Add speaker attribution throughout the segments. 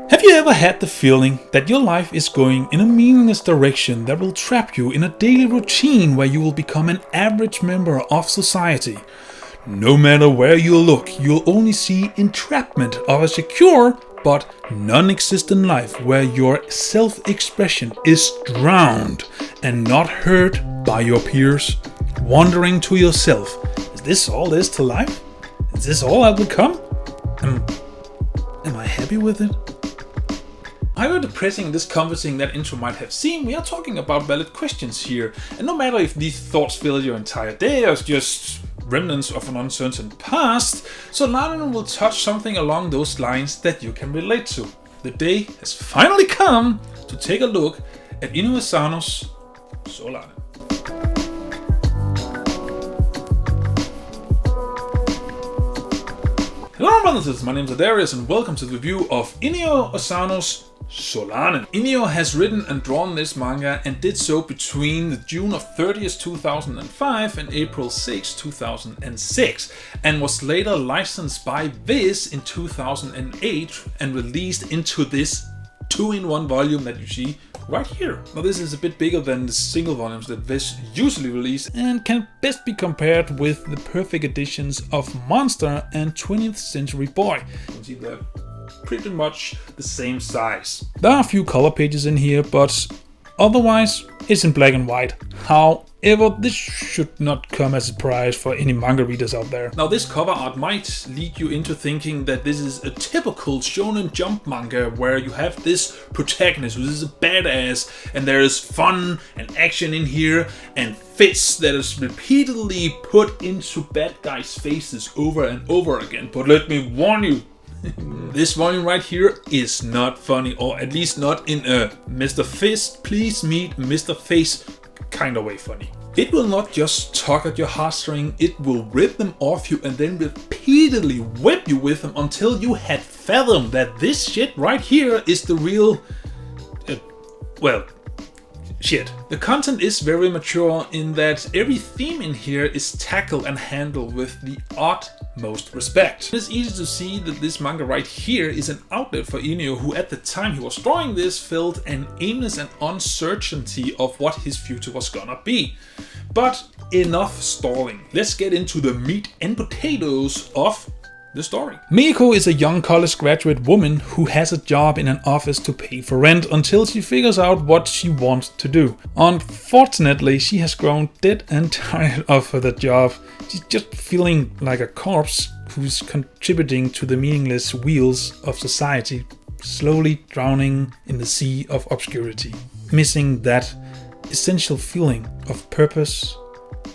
Speaker 1: Have you ever had the feeling that your life is going in a meaningless direction that will trap you in a daily routine where you will become an average member of society? No matter where you look, you'll only see entrapment of a secure but non-existent life where your self-expression is drowned and not heard by your peers. Wondering to yourself, is this all there is to life? Is this all I'll become? Am I happy with it? However depressing this conversing that intro might have seemed, we are talking about valid questions here, and no matter if these thoughts fill your entire day or just remnants of an uncertain past, Solanin will touch something along those lines that you can relate to. The day has finally come to take a look at Inio Asano's Solanin. Hello brothers, my name is Daidarius and welcome to the review of Inio Asano's Solanin. Inio has written and drawn this manga and did so between the June of 30th, 2005 and April 6, 2006, and was later licensed by Viz in 2008 and released into this 2-in-1 volume that you see right here. Now this is a bit bigger than the single volumes that Viz usually release and can best be compared with the perfect editions of Monster and 20th Century Boy. You can see they're pretty much the same size. There are a few color pages in here, but otherwise it's in black and white. However, this should not come as a surprise for any manga readers out there. Now this cover art might lead you into thinking that this is a typical Shonen Jump manga where you have this protagonist who is a badass and there is fun and action in here and fists that is repeatedly put into bad guys' faces over and over again. But let me warn you, this volume right here is not funny, or at least not in a Mr. Fist, please meet Mr. Face kind of way funny. It will not just tug at your heartstring, it will rip them off you and then repeatedly whip you with them until you had fathomed that this shit right here is the real, shit. The content is very mature in that every theme in here is tackled and handled with the utmost respect. It's easy to see that this manga right here is an outlet for Inio, who at the time he was drawing this felt an aimless and uncertainty of what his future was gonna be. But enough stalling. Let's get into the meat and potatoes of the story. Meiko is a young college graduate woman who has a job in an office to pay for rent until she figures out what she wants to do. Unfortunately, she has grown dead and tired of her job. She's just feeling like a corpse who's contributing to the meaningless wheels of society, slowly drowning in the sea of obscurity, missing that essential feeling of purpose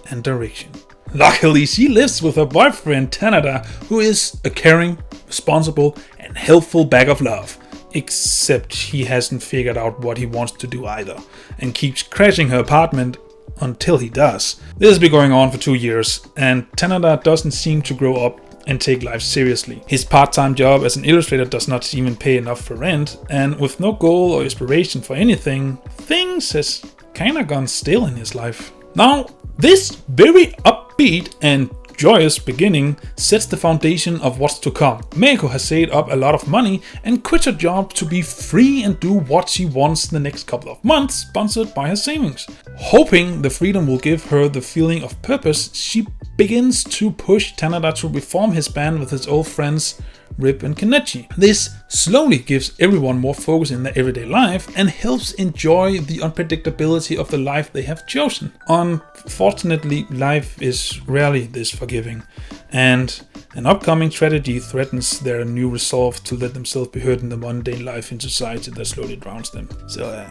Speaker 1: and direction. Luckily, she lives with her boyfriend Tanada, who is a caring, responsible and helpful bag of love. Except he hasn't figured out what he wants to do either, and keeps crashing her apartment until he does. This has been going on for 2 years, and Tanada doesn't seem to grow up and take life seriously. His part-time job as an illustrator does not even pay enough for rent, and with no goal or inspiration for anything, things has kinda gone stale in his life. Now, this very upbeat and joyous beginning sets the foundation of what's to come. Meiko has saved up a lot of money and quits her job to be free and do what she wants the next couple of months, sponsored by her savings. Hoping the freedom will give her the feeling of purpose, she begins to push Tanada to reform his band with his old friends Rip and Kenichi. This slowly gives everyone more focus in their everyday life and helps enjoy the unpredictability of the life they have chosen. Unfortunately, life is rarely this forgiving, and an upcoming tragedy threatens their new resolve to let themselves be heard in the mundane life in society that slowly drowns them. So,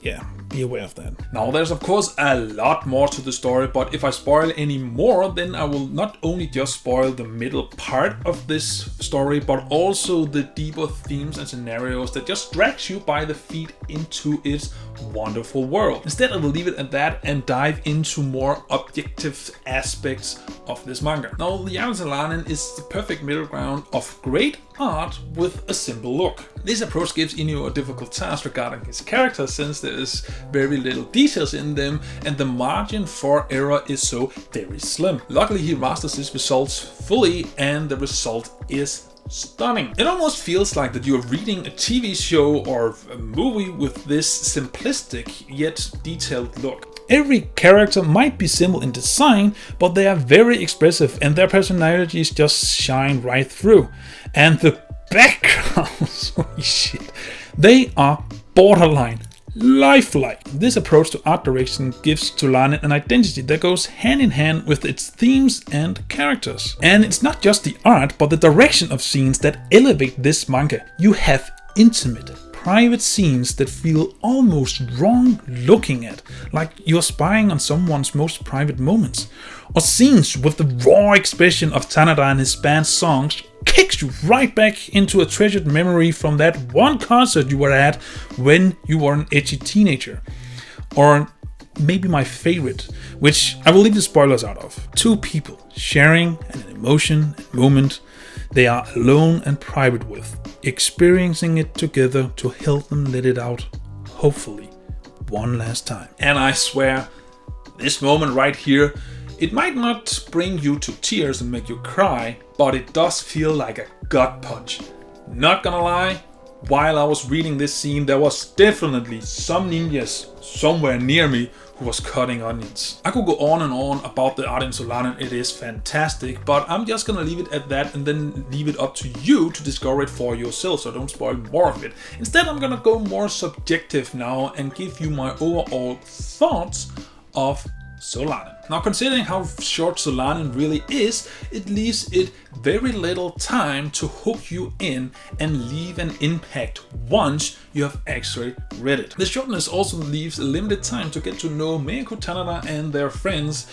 Speaker 1: yeah, be aware of that. Now there's of course a lot more to the story, but if I spoil any more, then I will not only just spoil the middle part of this story, but also the deeper themes and scenarios that just drags you by the feet into its wonderful world. Instead, I will leave it at that and dive into more objective aspects of this manga. Now, the Solanin is the perfect middle ground of great art with a simple look. This approach gives Inio a difficult task regarding his characters, since there is very little details in them and the margin for error is so very slim. Luckily, he masters his results fully and the result is stunning. It almost feels like that you're reading a TV show or a movie with this simplistic yet detailed look. Every character might be simple in design, but they are very expressive and their personalities just shine right through. And the backgrounds, holy shit, they are borderline lifelike. This approach to art direction gives Solanin an identity that goes hand in hand with its themes and characters. And it's not just the art, but the direction of scenes that elevate this manga. You have intimate, private scenes that feel almost wrong looking at, like you're spying on someone's most private moments. Or scenes with the raw expression of Tanada and his band's songs kicks you right back into a treasured memory from that one concert you were at when you were an edgy teenager. Or maybe my favorite, which I will leave the spoilers out of. Two people sharing an emotion and moment they are alone and private with, experiencing it together to help them let it out, hopefully, one last time. And I swear, this moment right here, it might not bring you to tears and make you cry, but it does feel like a gut punch. Not gonna lie, while I was reading this scene, there was definitely some ninjas somewhere near me who was cutting onions. I could go on and on about the art in Solanin, it is fantastic, but I'm just gonna leave it at that and then leave it up to you to discover it for yourself, so don't spoil more of it. Instead, I'm gonna go more subjective now and give you my overall thoughts of Solanin. Now, considering how short Solanin really is, it leaves it very little time to hook you in and leave an impact once you have actually read it. The shortness also leaves a limited time to get to know Meiko Tanada and their friends,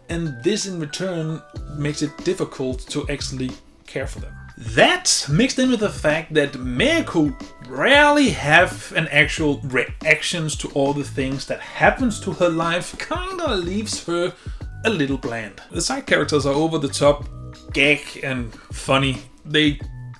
Speaker 1: and this in return makes it difficult to actually care for them. That, mixed in with the fact that Meiko rarely have an actual reactions to all the things that happens to her life, kinda leaves her a little bland. The side characters are over the top, gag and funny. They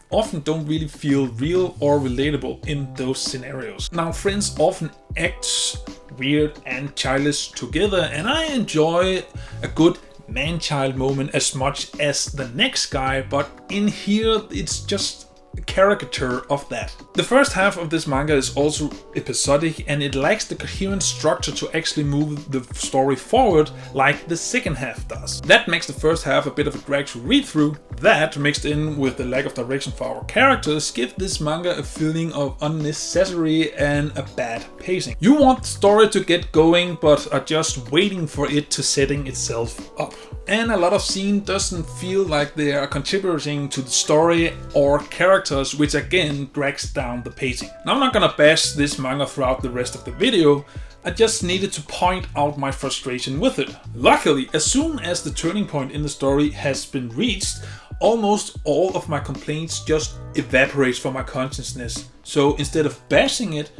Speaker 1: often don't really feel real or relatable in those scenarios. Now, friends often act weird and childish together, and I enjoy a good man-child moment as much as the next guy, but in here it's just a caricature of that. The first half of this manga is also episodic and it lacks the coherent structure to actually move the story forward like the second half does. That makes the first half a bit of a drag to read through. That, mixed in with the lack of direction for our characters, give this manga a feeling of unnecessary and a bad pacing. You want the story to get going but are just waiting for it to setting itself up. And a lot of scene doesn't feel like they are contributing to the story or characters, which again drags down the pacing. Now, I'm not gonna bash this manga throughout the rest of the video, I just needed to point out my frustration with it. Luckily, as soon as the turning point in the story has been reached, almost all of my complaints just evaporate from my consciousness. So instead of bashing it,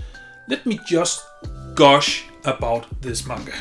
Speaker 1: let me just gush about this manga.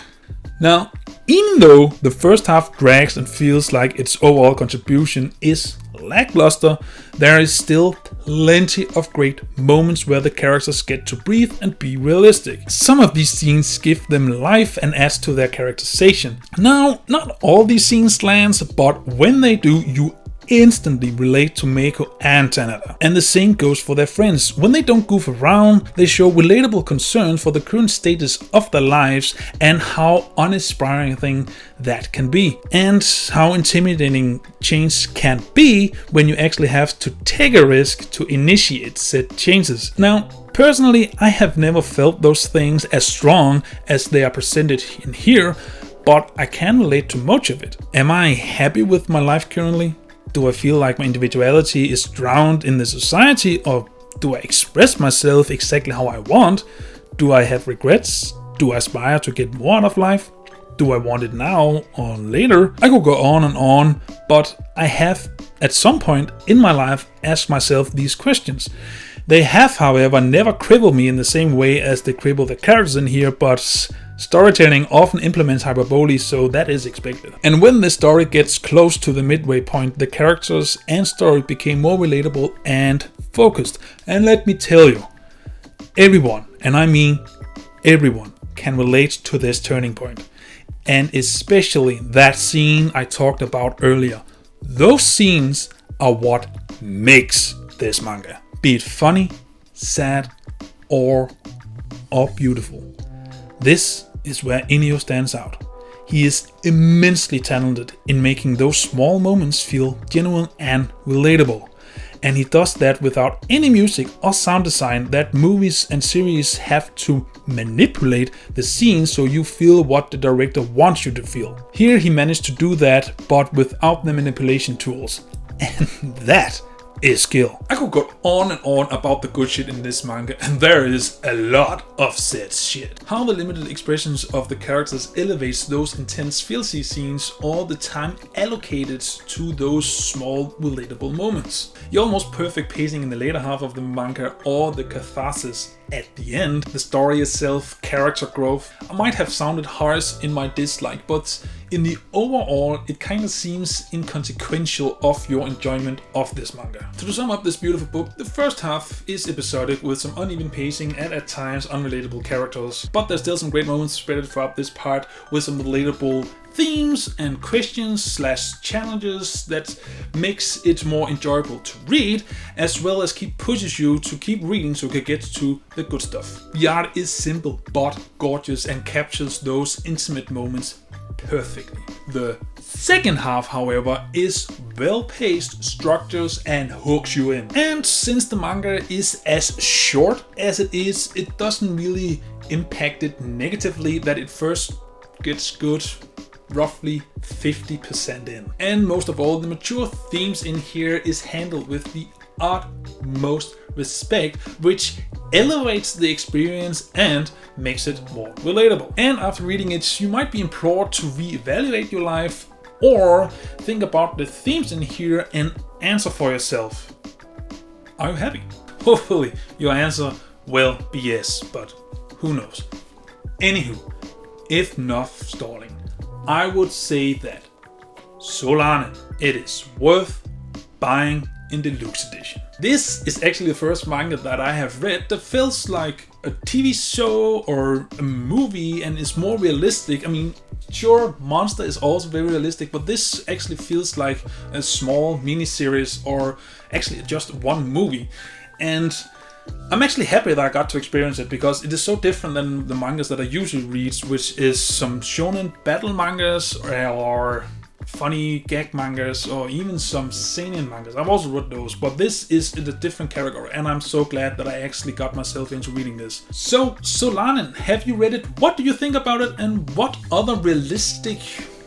Speaker 1: Now, even though the first half drags and feels like its overall contribution is lackluster, there is still plenty of great moments where the characters get to breathe and be realistic. Some of these scenes give them life and adds to their characterization. Now, not all these scenes lands, but when they do, you instantly relate to Meiko and Tanada. And the same goes for their friends. When they don't goof around, they show relatable concern for the current status of their lives and how uninspiring that can be. And how intimidating change can be when you actually have to take a risk to initiate said changes. Now, personally, I have never felt those things as strong as they are presented in here, but I can relate to much of it. Am I happy with my life currently? Do I feel like my individuality is drowned in the society, or do I express myself exactly how I want? Do I have regrets? Do I aspire to get more out of life? Do I want it now or later? I could go on and on, but I have at some point in my life asked myself these questions. They have, however, never crippled me in the same way as they cripple the characters in here, but storytelling often implements hyperbole, so that is expected. And when the story gets close to the midway point, the characters and story became more relatable and focused. And let me tell you, everyone, and I mean everyone, can relate to this turning point. And especially that scene I talked about earlier. Those scenes are what makes this manga. Be it funny, sad, or beautiful. This is where Inio stands out. He is immensely talented in making those small moments feel genuine and relatable. And he does that without any music or sound design that movies and series have to manipulate the scene so you feel what the director wants you to feel. Here he managed to do that, but without the manipulation tools. And that is skill. I could go on and on about the good shit in this manga, and there is a lot of said shit. How the limited expressions of the characters elevates those intense feelsy scenes, or the time allocated to those small relatable moments. The almost perfect pacing in the later half of the manga, or the catharsis at the end, the story itself, character growth. I might have sounded harsh in my dislike, but in the overall, it kind of seems inconsequential of your enjoyment of this manga. To sum up this beautiful book, the first half is episodic with some uneven pacing and at times unrelatable characters, but there's still some great moments spread throughout this part with some relatable themes and questions / challenges that makes it more enjoyable to read, as well as pushes you to keep reading so you can get to the good stuff. The art is simple but gorgeous and captures those intimate moments perfectly. The second half, however, is well paced, structures and hooks you in. And since the manga is as short as it is, it doesn't really impact it negatively that it first gets good roughly 50% in. And most of all, the mature themes in here is handled with the utmost respect, which elevates the experience and makes it more relatable. And after reading it, you might be implored to reevaluate your life or think about the themes in here and answer for yourself. Are you happy? Hopefully your answer will be yes, but who knows. Anywho, if enough stalling, I would say that Solanin, it is worth buying in deluxe edition. This is actually the first manga that I have read that feels like a TV show or a movie and is more realistic. I mean, sure, Monster is also very realistic, but this actually feels like a small mini-series or actually just one movie. And I'm actually happy that I got to experience it because it is so different than the mangas that I usually read, which is some shonen battle mangas or funny gag mangas or even some seinen mangas. I've also read those, but this is in a different category and I'm so glad that I actually got myself into reading this. So Solanin, have you read it? What do you think about it? And what other realistic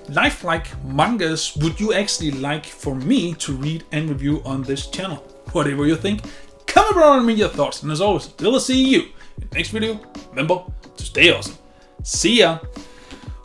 Speaker 1: lifelike mangas would you actually like for me to read and review on this channel? Whatever you think, comment below and me your thoughts. And as always, till I see you in the next video, remember to stay awesome. See ya!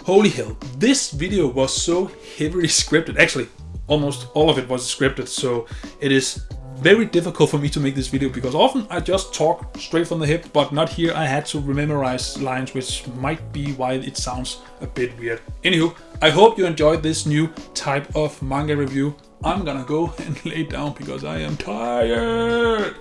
Speaker 1: Holy hell, this video was so heavily scripted. Actually, almost all of it was scripted, so it is very difficult for me to make this video because often I just talk straight from the hip, but not here. I had to memorize lines, which might be why it sounds a bit weird. Anywho, I hope you enjoyed this new type of manga review. I'm gonna go and lay down because I am tired.